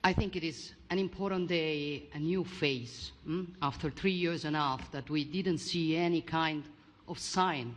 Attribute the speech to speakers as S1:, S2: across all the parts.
S1: I think it is an important day, a new phase, after 3 years and a half that we didn't see any kind of sign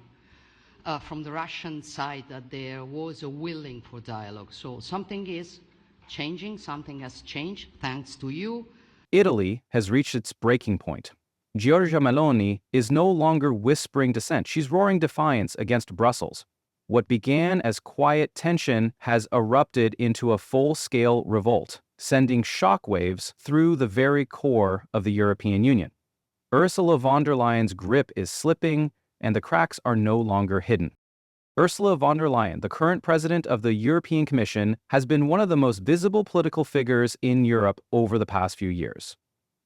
S1: from the Russian side that there was a willing for dialogue. So something is changing, something has changed, thanks to you.
S2: Italy has reached its breaking point. Giorgia Meloni is no longer whispering dissent, she's roaring defiance against Brussels. What began as quiet tension has erupted into a full-scale revolt, sending shockwaves through the very core of the European Union. Ursula von der Leyen's grip is slipping, and the cracks are no longer hidden. Ursula von der Leyen, the current president of the European Commission, has been one of the most visible political figures in Europe over the past few years.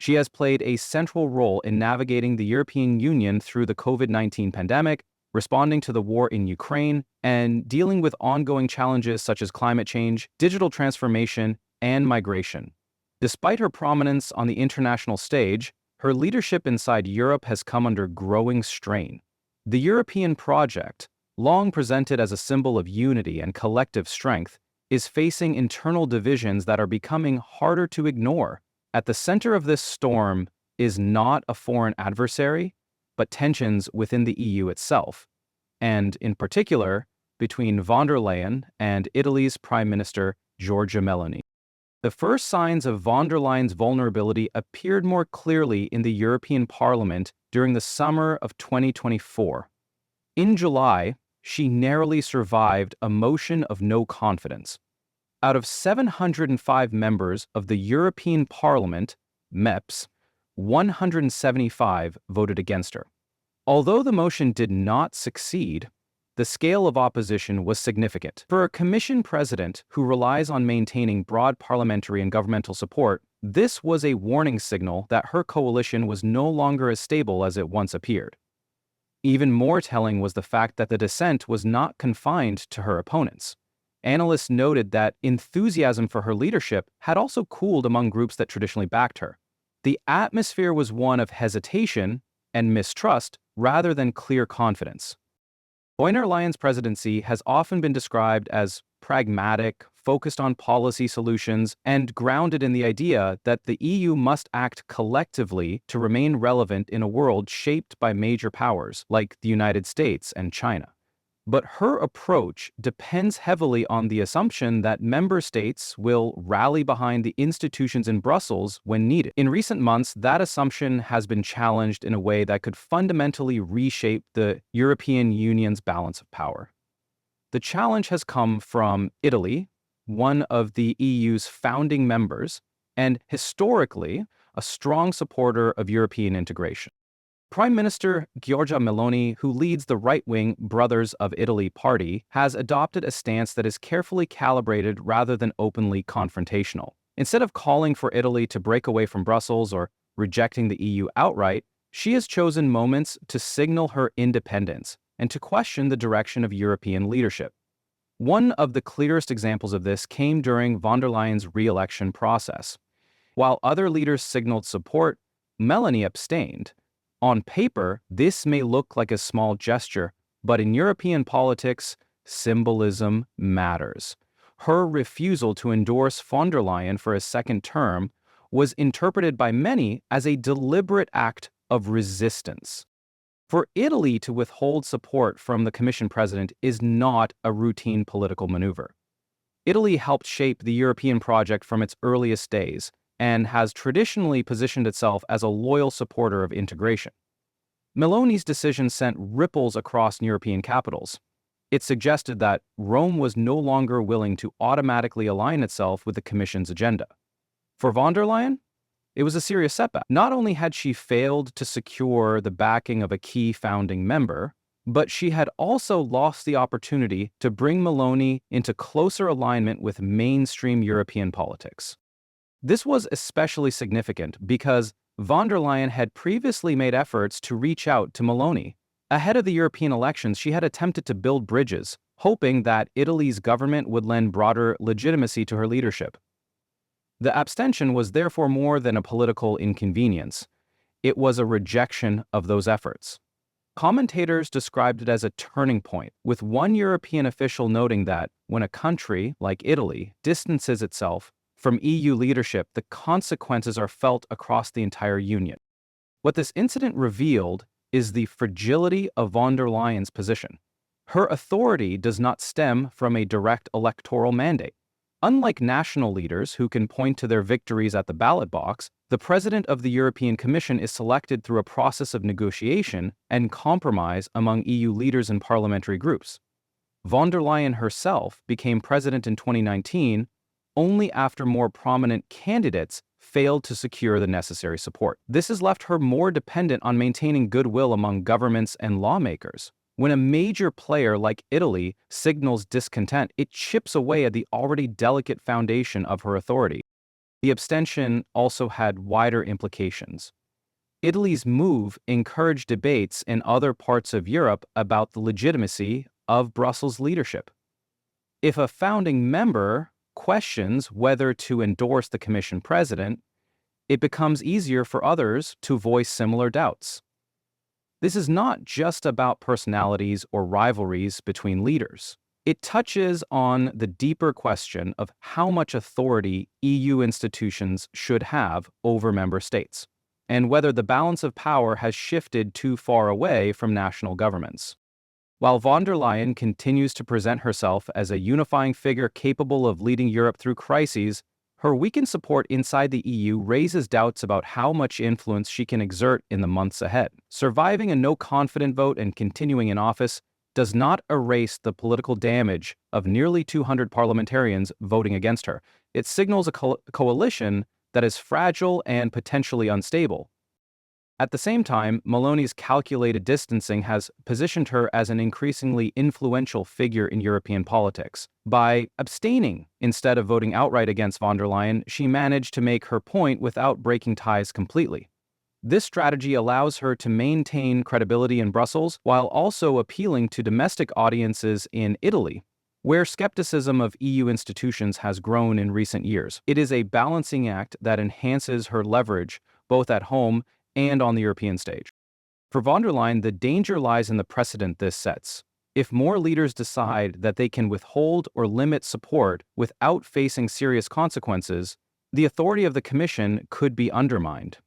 S2: She has played a central role in navigating the European Union through the COVID-19 pandemic, responding to the war in Ukraine, and dealing with ongoing challenges such as climate change, digital transformation, and migration. Despite her prominence on the international stage, her leadership inside Europe has come under growing strain. The European project, long presented as a symbol of unity and collective strength, is facing internal divisions that are becoming harder to ignore. At the center of this storm is not a foreign adversary, but tensions within the EU itself, and in particular, between von der Leyen and Italy's Prime Minister Giorgia Meloni. The first signs of von der Leyen's vulnerability appeared more clearly in the European Parliament during the summer of 2024. In July, she narrowly survived a motion of no confidence. Out of 705 members of the European Parliament, MEPs, 175 voted against her. Although the motion did not succeed, the scale of opposition was significant. For a Commission president who relies on maintaining broad parliamentary and governmental support, this was a warning signal that her coalition was no longer as stable as it once appeared. Even more telling was the fact that the dissent was not confined to her opponents. Analysts noted that enthusiasm for her leadership had also cooled among groups that traditionally backed her. The atmosphere was one of hesitation and mistrust rather than clear confidence. Von der Leyen's presidency has often been described as pragmatic, focused on policy solutions, and grounded in the idea that the EU must act collectively to remain relevant in a world shaped by major powers like the United States and China. But her approach depends heavily on the assumption that member states will rally behind the institutions in Brussels when needed. In recent months, that assumption has been challenged in a way that could fundamentally reshape the European Union's balance of power. The challenge has come from Italy, one of the EU's founding members, and historically, a strong supporter of European integration. Prime Minister Giorgia Meloni, who leads the right-wing Brothers of Italy party, has adopted a stance that is carefully calibrated rather than openly confrontational. Instead of calling for Italy to break away from Brussels or rejecting the EU outright, she has chosen moments to signal her independence and to question the direction of European leadership. One of the clearest examples of this came during von der Leyen's re-election process. While other leaders signaled support, Meloni abstained. On paper, this may look like a small gesture, but in European politics, symbolism matters. Her refusal to endorse von der Leyen for a second term was interpreted by many as a deliberate act of resistance. For Italy to withhold support from the Commission president is not a routine political maneuver. Italy helped shape the European project from its earliest days, and has traditionally positioned itself as a loyal supporter of integration. Meloni's decision sent ripples across European capitals. It suggested that Rome was no longer willing to automatically align itself with the Commission's agenda. For von der Leyen, it was a serious setback. Not only had she failed to secure the backing of a key founding member, but she had also lost the opportunity to bring Meloni into closer alignment with mainstream European politics. This was especially significant because von der Leyen had previously made efforts to reach out to Meloni. Ahead of the European elections, she had attempted to build bridges, hoping that Italy's government would lend broader legitimacy to her leadership. The abstention was therefore more than a political inconvenience. It was a rejection of those efforts. Commentators described it as a turning point, with one European official noting that when a country like Italy distances itself from EU leadership, the consequences are felt across the entire Union. What this incident revealed is the fragility of von der Leyen's position. Her authority does not stem from a direct electoral mandate. Unlike national leaders who can point to their victories at the ballot box, the President of the European Commission is selected through a process of negotiation and compromise among EU leaders and parliamentary groups. Von der Leyen herself became president in 2019 only after more prominent candidates failed to secure the necessary support. This has left her more dependent on maintaining goodwill among governments and lawmakers. When a major player like Italy signals discontent, it chips away at the already delicate foundation of her authority. The abstention also had wider implications. Italy's move encouraged debates in other parts of Europe about the legitimacy of Brussels' leadership. If a founding member questions whether to endorse the Commission president, it becomes easier for others to voice similar doubts. This is not just about personalities or rivalries between leaders. It touches on the deeper question of how much authority EU institutions should have over member states, and whether the balance of power has shifted too far away from national governments. While von der Leyen continues to present herself as a unifying figure capable of leading Europe through crises, her weakened support inside the EU raises doubts about how much influence she can exert in the months ahead. Surviving a no-confidence vote and continuing in office does not erase the political damage of nearly 200 parliamentarians voting against her. It signals a coalition that is fragile and potentially unstable. At the same time, Meloni's calculated distancing has positioned her as an increasingly influential figure in European politics. By abstaining instead of voting outright against von der Leyen, she managed to make her point without breaking ties completely. This strategy allows her to maintain credibility in Brussels while also appealing to domestic audiences in Italy, where skepticism of EU institutions has grown in recent years. It is a balancing act that enhances her leverage both at home and on the European stage. For von der Leyen, the danger lies in the precedent this sets. If more leaders decide that they can withhold or limit support without facing serious consequences, the authority of the Commission could be undermined.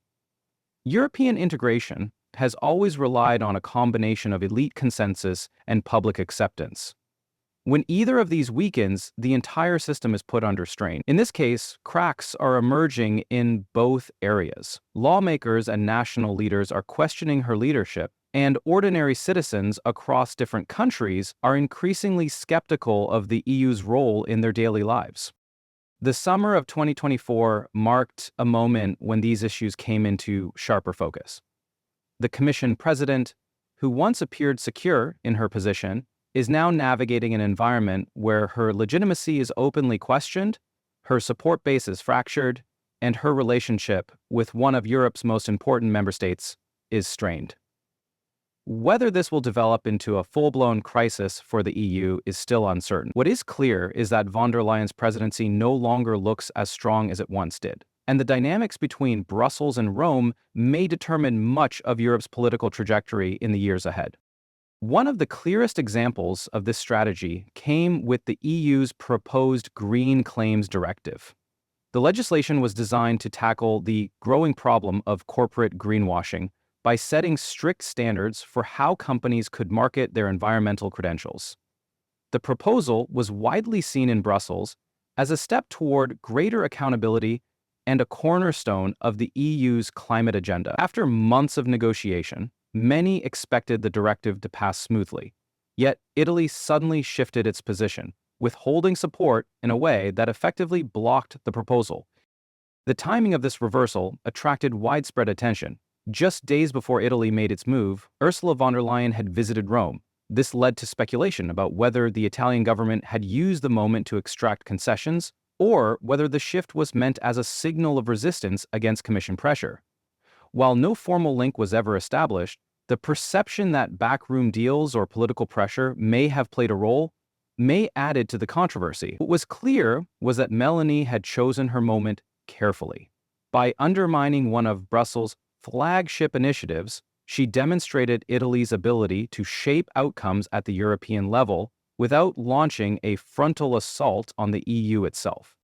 S2: European integration has always relied on a combination of elite consensus and public acceptance. When either of these weakens, the entire system is put under strain. In this case, cracks are emerging in both areas. Lawmakers and national leaders are questioning her leadership, and ordinary citizens across different countries are increasingly skeptical of the EU's role in their daily lives. The summer of 2024 marked a moment when these issues came into sharper focus. The Commission president, who once appeared secure in her position, is now navigating an environment where her legitimacy is openly questioned, her support base is fractured, and her relationship with one of Europe's most important member states is strained. Whether this will develop into a full-blown crisis for the EU is still uncertain. What is clear is that von der Leyen's presidency no longer looks as strong as it once did, and the dynamics between Brussels and Rome may determine much of Europe's political trajectory in the years ahead. One of the clearest examples of this strategy came with the EU's proposed Green Claims Directive. The legislation was designed to tackle the growing problem of corporate greenwashing by setting strict standards for how companies could market their environmental credentials. The proposal was widely seen in Brussels as a step toward greater accountability and a cornerstone of the EU's climate agenda. After months of negotiation, many expected the directive to pass smoothly. Yet Italy suddenly shifted its position, withholding support in a way that effectively blocked the proposal. The timing of this reversal attracted widespread attention. Just days before Italy made its move, Ursula von der Leyen had visited Rome. This led to speculation about whether the Italian government had used the moment to extract concessions, or whether the shift was meant as a signal of resistance against Commission pressure. While no formal link was ever established, the perception that backroom deals or political pressure may have played a role may added to the controversy. What was clear was that Meloni had chosen her moment carefully. By undermining one of Brussels' flagship initiatives, she demonstrated Italy's ability to shape outcomes at the European level without launching a frontal assault on the EU itself.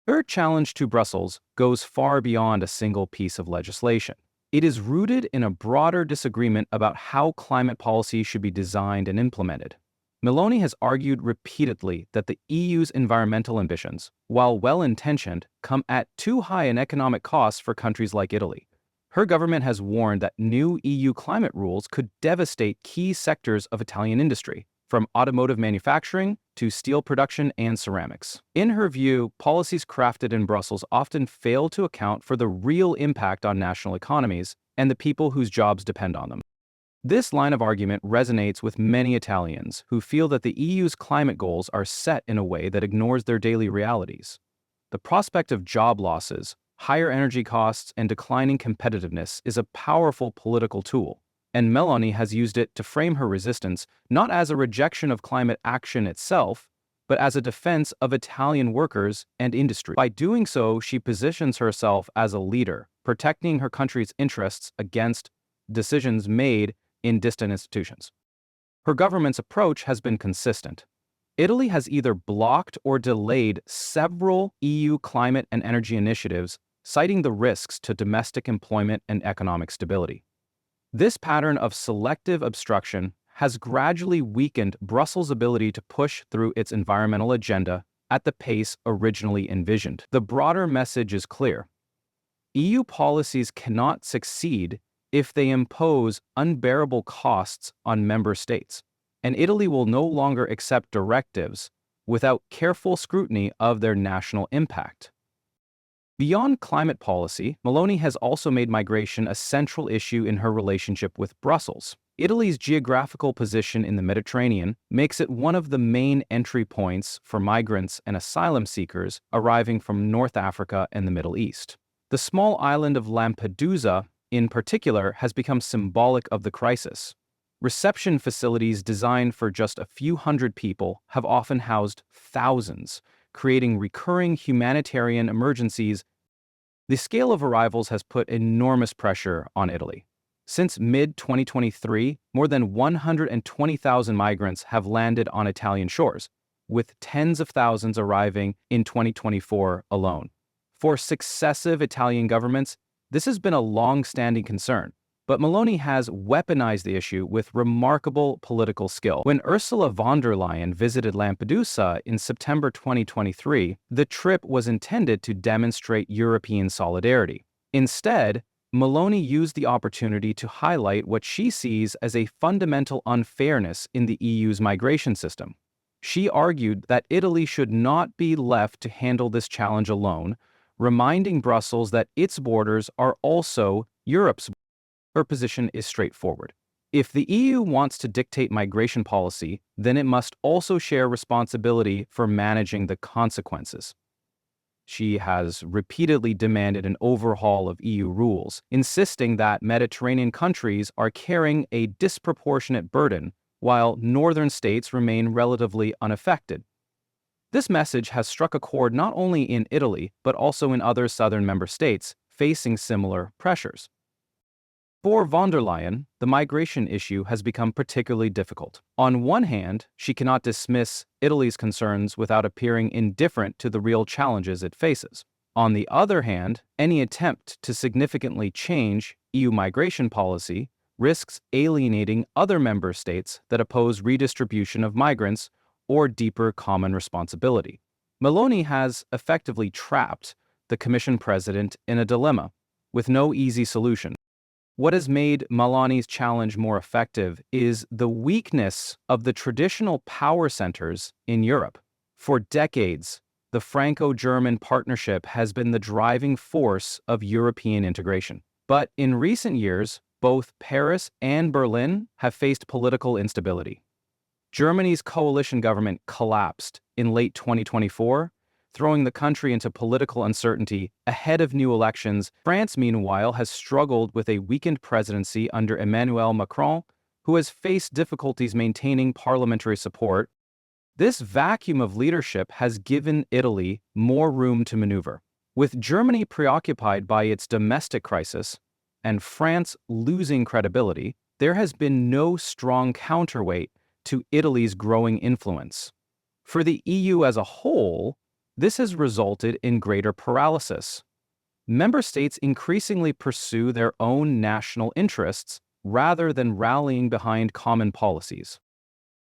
S2: Her challenge to Brussels goes far beyond a single piece of legislation. It is rooted in a broader disagreement about how climate policy should be designed and implemented. Meloni has argued repeatedly that the EU's environmental ambitions, while well-intentioned, come at too high an economic cost for countries like Italy. Her government has warned that new EU climate rules could devastate key sectors of Italian industry, from automotive manufacturing to steel production and ceramics. In her view, policies crafted in Brussels often fail to account for the real impact on national economies and the people whose jobs depend on them. This line of argument resonates with many Italians who feel that the EU's climate goals are set in a way that ignores their daily realities. The prospect of job losses, higher energy costs, and declining competitiveness is a powerful political tool, and Meloni has used it to frame her resistance not as a rejection of climate action itself, but as a defense of Italian workers and industry. By doing so, she positions herself as a leader, protecting her country's interests against decisions made in distant institutions. Her government's approach has been consistent. Italy has either blocked or delayed several EU climate and energy initiatives, citing the risks to domestic employment and economic stability. This pattern of selective obstruction has gradually weakened Brussels' ability to push through its environmental agenda at the pace originally envisioned. The broader message is clear. EU policies cannot succeed if they impose unbearable costs on member states, and Italy will no longer accept directives without careful scrutiny of their national impact. Beyond climate policy, Meloni has also made migration a central issue in her relationship with Brussels. Italy's geographical position in the Mediterranean makes it one of the main entry points for migrants and asylum seekers arriving from North Africa and the Middle East. The small island of Lampedusa, in particular, has become symbolic of the crisis. Reception facilities designed for just a few hundred people have often housed thousands, creating recurring humanitarian emergencies. The scale of arrivals has put enormous pressure on Italy. Since mid-2023, more than 120,000 migrants have landed on Italian shores, with tens of thousands arriving in 2024 alone. For successive Italian governments, this has been a long-standing concern, but Meloni has weaponized the issue with remarkable political skill. When Ursula von der Leyen visited Lampedusa in September 2023, the trip was intended to demonstrate European solidarity. Instead, Meloni used the opportunity to highlight what she sees as a fundamental unfairness in the EU's migration system. She argued that Italy should not be left to handle this challenge alone, reminding Brussels that its borders are also Europe's. Her position is straightforward. If the EU wants to dictate migration policy, then it must also share responsibility for managing the consequences. She has repeatedly demanded an overhaul of EU rules, insisting that Mediterranean countries are carrying a disproportionate burden, while northern states remain relatively unaffected. This message has struck a chord not only in Italy, but also in other southern member states facing similar pressures. For von der Leyen, the migration issue has become particularly difficult. On one hand, she cannot dismiss Italy's concerns without appearing indifferent to the real challenges it faces. On the other hand, any attempt to significantly change EU migration policy risks alienating other member states that oppose redistribution of migrants or deeper common responsibility. Meloni has effectively trapped the Commission president in a dilemma, with no easy solution. What has made Meloni's challenge more effective is the weakness of the traditional power centers in Europe. For decades, the Franco-German partnership has been the driving force of European integration. But in recent years, both Paris and Berlin have faced political instability. Germany's coalition government collapsed in late 2024, throwing the country into political uncertainty ahead of new elections. France, meanwhile, has struggled with a weakened presidency under Emmanuel Macron, who has faced difficulties maintaining parliamentary support. This vacuum of leadership has given Italy more room to maneuver. With Germany preoccupied by its domestic crisis and France losing credibility, there has been no strong counterweight to Italy's growing influence. For the EU as a whole, This has resulted in greater paralysis. Member states increasingly pursue their own national interests rather than rallying behind common policies.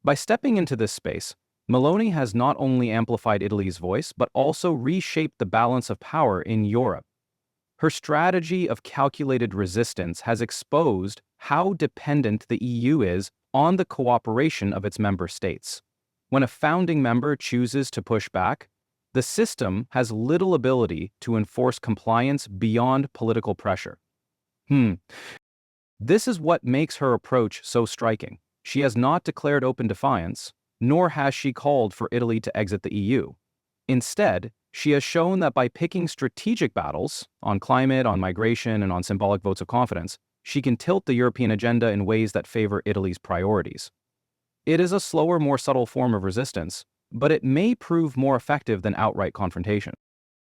S2: By stepping into this space, Meloni has not only amplified Italy's voice, but also reshaped the balance of power in Europe. Her strategy of calculated resistance has exposed how dependent the EU is on the cooperation of its member states. When a founding member chooses to push back, the system has little ability to enforce compliance beyond political pressure. This is what makes her approach so striking. She has not declared open defiance, nor has she called for Italy to exit the EU. Instead, she has shown that by picking strategic battles on climate, on migration, and on symbolic votes of confidence, she can tilt the European agenda in ways that favor Italy's priorities. It is a slower, more subtle form of resistance, but it may prove more effective than outright confrontation.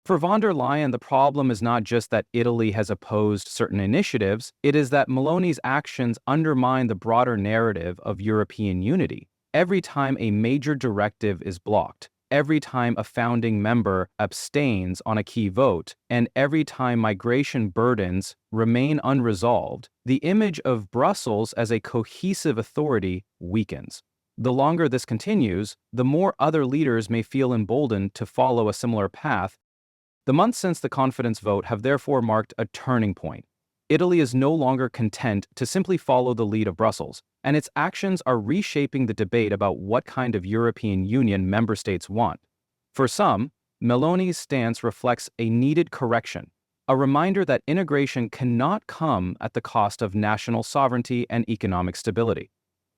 S2: For von der Leyen, the problem is not just that Italy has opposed certain initiatives, it is that Meloni's actions undermine the broader narrative of European unity. Every time a major directive is blocked, every time a founding member abstains on a key vote, and every time migration burdens remain unresolved, the image of Brussels as a cohesive authority weakens. The longer this continues, the more other leaders may feel emboldened to follow a similar path. The months since the confidence vote have therefore marked a turning point. Italy is no longer content to simply follow the lead of Brussels, and its actions are reshaping the debate about what kind of European Union member states want. For some, Meloni's stance reflects a needed correction, a reminder that integration cannot come at the cost of national sovereignty and economic stability.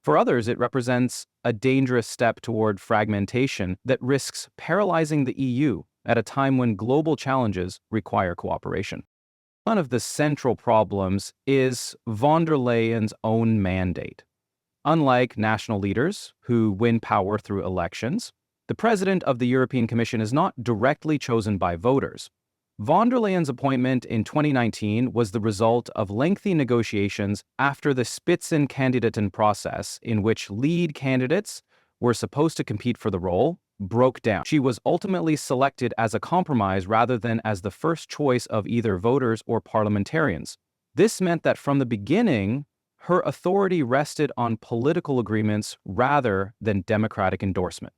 S2: For others, it represents a dangerous step toward fragmentation that risks paralyzing the EU at a time when global challenges require cooperation. One of the central problems is von der Leyen's own mandate. Unlike national leaders who win power through elections, the president of the European Commission is not directly chosen by voters. Von der Leyen's appointment in 2019 was the result of lengthy negotiations after the Spitzenkandidaten process, in which lead candidates were supposed to compete for the role, broke down. She was ultimately selected as a compromise rather than as the first choice of either voters or parliamentarians. This meant that from the beginning, her authority rested on political agreements rather than democratic endorsement.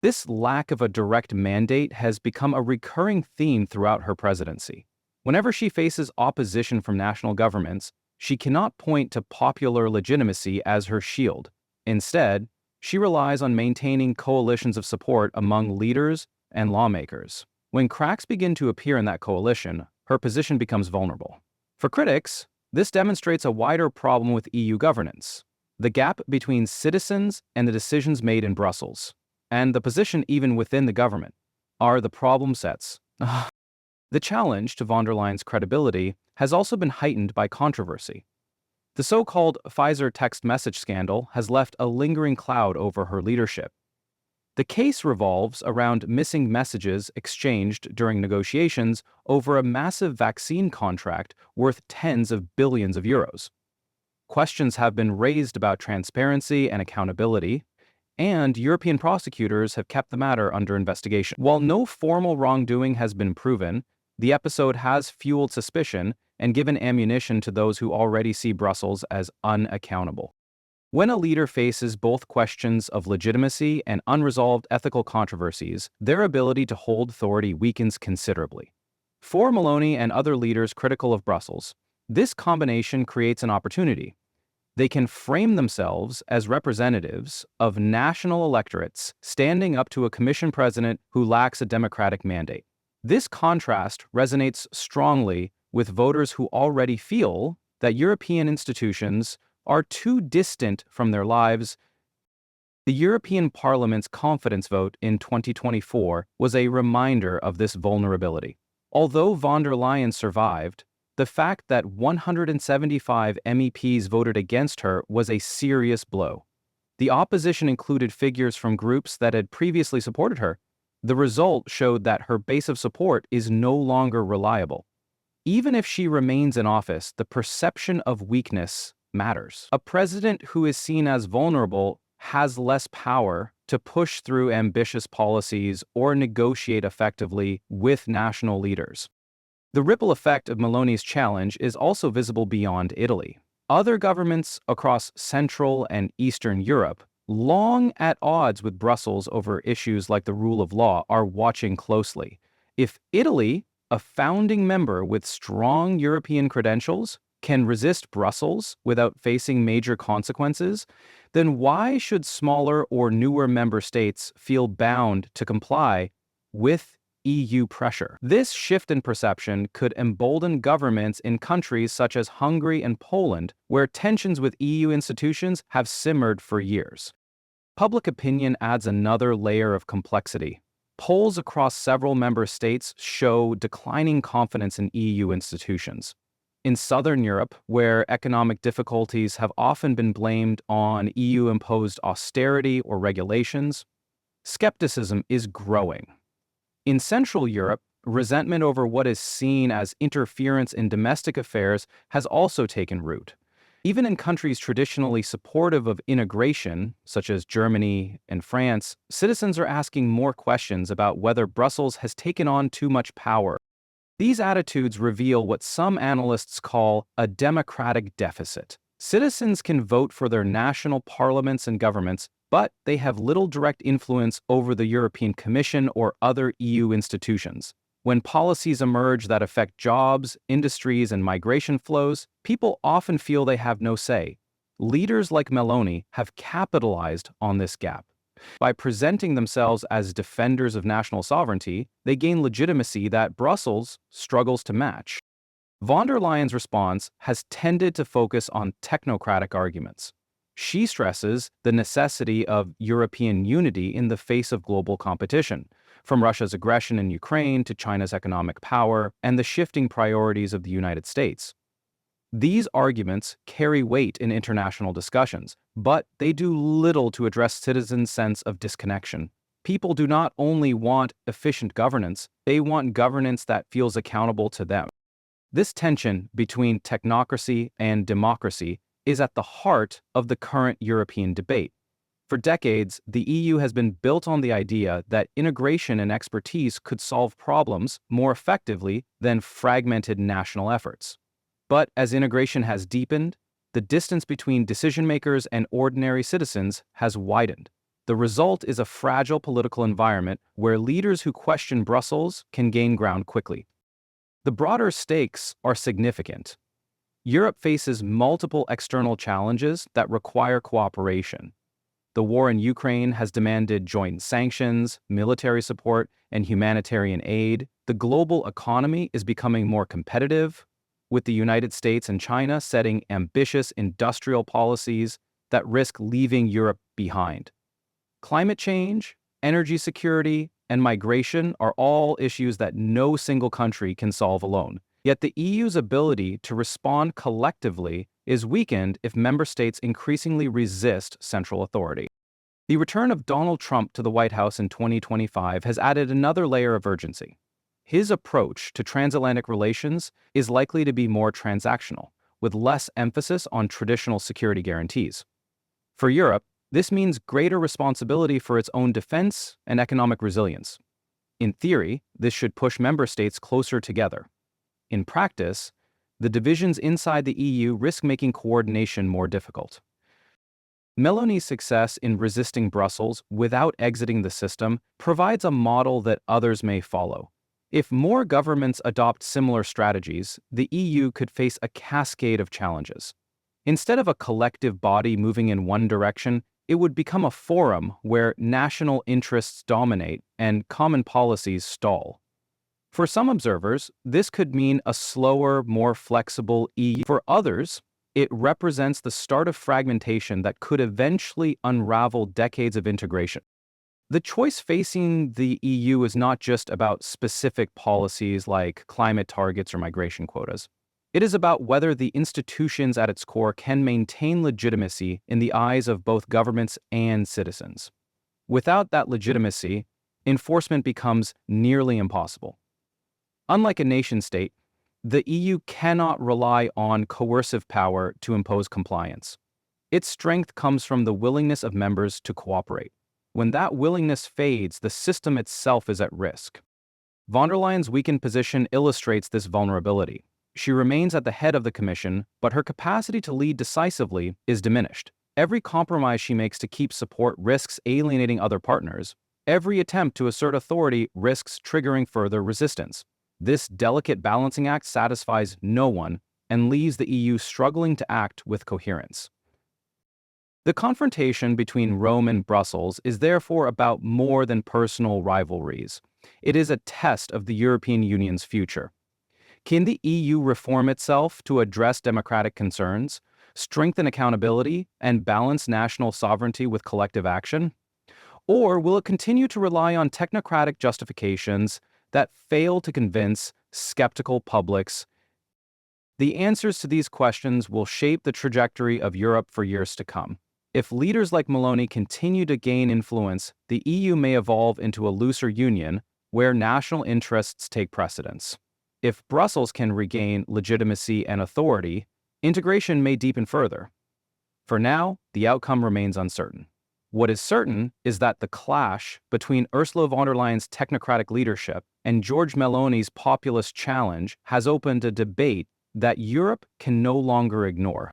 S2: This lack of a direct mandate has become a recurring theme throughout her presidency. Whenever she faces opposition from national governments, she cannot point to popular legitimacy as her shield. Instead, she relies on maintaining coalitions of support among leaders and lawmakers. When cracks begin to appear in that coalition, her position becomes vulnerable. For critics, this demonstrates a wider problem with EU governance, the gap between citizens and the decisions made in Brussels, and the position even within the government, are the problem sets. The challenge to von der Leyen's credibility has also been heightened by controversy. The so-called Pfizer text message scandal has left a lingering cloud over her leadership. The case revolves around missing messages exchanged during negotiations over a massive vaccine contract worth tens of billions of euros. Questions have been raised about transparency and accountability, and European prosecutors have kept the matter under investigation. While no formal wrongdoing has been proven, the episode has fueled suspicion and given ammunition to those who already see Brussels as unaccountable. When a leader faces both questions of legitimacy and unresolved ethical controversies, their ability to hold authority weakens considerably. For Meloni and other leaders critical of Brussels, this combination creates an opportunity. They can frame themselves as representatives of national electorates standing up to a commission president who lacks a democratic mandate. This contrast resonates strongly with voters who already feel that European institutions are too distant from their lives. The European Parliament's confidence vote in 2024 was a reminder of this vulnerability. Although von der Leyen survived, the fact that 175 MEPs voted against her was a serious blow. The opposition included figures from groups that had previously supported her. The result showed that her base of support is no longer reliable. Even if she remains in office, the perception of weakness matters. A president who is seen as vulnerable has less power to push through ambitious policies or negotiate effectively with national leaders. The ripple effect of Meloni's challenge is also visible beyond Italy. Other governments across Central and Eastern Europe, long at odds with Brussels over issues like the rule of law, are watching closely. If Italy, a founding member with strong European credentials, can resist Brussels without facing major consequences, then why should smaller or newer member states feel bound to comply with EU pressure? This shift in perception could embolden governments in countries such as Hungary and Poland, where tensions with EU institutions have simmered for years. Public opinion adds another layer of complexity. Polls across several member states show declining confidence in EU institutions. In Southern Europe, where economic difficulties have often been blamed on EU-imposed austerity or regulations, skepticism is growing. In Central Europe, resentment over what is seen as interference in domestic affairs has also taken root. Even in countries traditionally supportive of integration, such as Germany and France, citizens are asking more questions about whether Brussels has taken on too much power. These attitudes reveal what some analysts call a democratic deficit. Citizens can vote for their national parliaments and governments, but they have little direct influence over the European Commission or other EU institutions. When policies emerge that affect jobs, industries, and migration flows, people often feel they have no say. Leaders like Meloni have capitalized on this gap. By presenting themselves as defenders of national sovereignty, they gain legitimacy that Brussels struggles to match. Von der Leyen's response has tended to focus on technocratic arguments. She stresses the necessity of European unity in the face of global competition, from Russia's aggression in Ukraine to China's economic power and the shifting priorities of the United States. These arguments carry weight in international discussions, but they do little to address citizens' sense of disconnection. People do not only want efficient governance, they want governance that feels accountable to them. This tension between technocracy and democracy is at the heart of the current European debate. For decades, the EU has been built on the idea that integration and expertise could solve problems more effectively than fragmented national efforts. But as integration has deepened, the distance between decision-makers and ordinary citizens has widened. The result is a fragile political environment where leaders who question Brussels can gain ground quickly. The broader stakes are significant. Europe faces multiple external challenges that require cooperation. The war in Ukraine has demanded joint sanctions, military support, and humanitarian aid. The global economy is becoming more competitive, with the United States and China setting ambitious industrial policies that risk leaving Europe behind. Climate change, energy security, and migration are all issues that no single country can solve alone. Yet the EU's ability to respond collectively is weakened if member states increasingly resist central authority. The return of Donald Trump to the White House in 2025 has added another layer of urgency. His approach to transatlantic relations is likely to be more transactional, with less emphasis on traditional security guarantees. For Europe, this means greater responsibility for its own defense and economic resilience. In theory, this should push member states closer together. In practice, the divisions inside the EU risk making coordination more difficult. Meloni's success in resisting Brussels without exiting the system provides a model that others may follow. If more governments adopt similar strategies, the EU could face a cascade of challenges. Instead of a collective body moving in one direction, it would become a forum where national interests dominate and common policies stall. For some observers, this could mean a slower, more flexible EU. For others, it represents the start of fragmentation that could eventually unravel decades of integration. The choice facing the EU is not just about specific policies like climate targets or migration quotas. It is about whether the institutions at its core can maintain legitimacy in the eyes of both governments and citizens. Without that legitimacy, enforcement becomes nearly impossible. Unlike a nation-state, the EU cannot rely on coercive power to impose compliance. Its strength comes from the willingness of members to cooperate. When that willingness fades, the system itself is at risk. Von der Leyen's weakened position illustrates this vulnerability. She remains at the head of the Commission, but her capacity to lead decisively is diminished. Every compromise she makes to keep support risks alienating other partners. Every attempt to assert authority risks triggering further resistance. This delicate balancing act satisfies no one and leaves the EU struggling to act with coherence. The confrontation between Rome and Brussels is therefore about more than personal rivalries. It is a test of the European Union's future. Can the EU reform itself to address democratic concerns, strengthen accountability, and balance national sovereignty with collective action? Or will it continue to rely on technocratic justifications that fail to convince skeptical publics? The answers to these questions will shape the trajectory of Europe for years to come. If leaders like Meloni continue to gain influence, the EU may evolve into a looser union where national interests take precedence. If Brussels can regain legitimacy and authority, integration may deepen further. For now, the outcome remains uncertain. What is certain is that the clash between Ursula von der Leyen's technocratic leadership and Giorgia Meloni's populist challenge has opened a debate that Europe can no longer ignore.